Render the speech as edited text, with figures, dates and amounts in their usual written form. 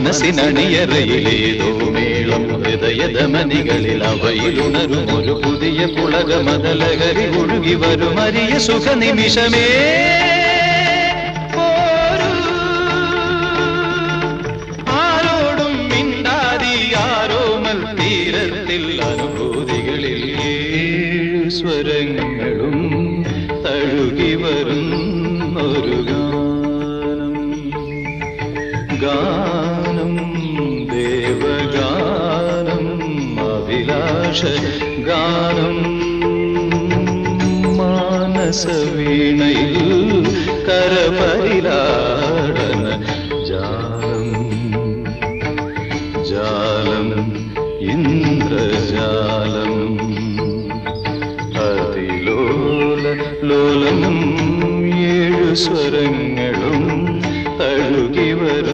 മനസ്സിനണിയറയിലേതോ മേളം ഹൃദയധമനികളിൽ അവയിലുണരും ഒരു പുതിയ പുളകമതലഹരി ഒഴുകി വരും അരിയ സുഖ നിമിഷമേ ആരോടും മിണ്ടാതി ആരോമൽ തീരത്തിൽ അനുഭൂതികളിൽ സ്വരങ്ങളും തഴുകി വരുന്നൊരു ഗാനം ദേവഗാനം അഭിലാഷ ഗാനം മാനസവീണയിൽ കരപരിലാടന ജാലം ജാലം ഇന്ദ്രജാലം അതിലോല ലോലം ഏഴു സ്വരങ്ങൾ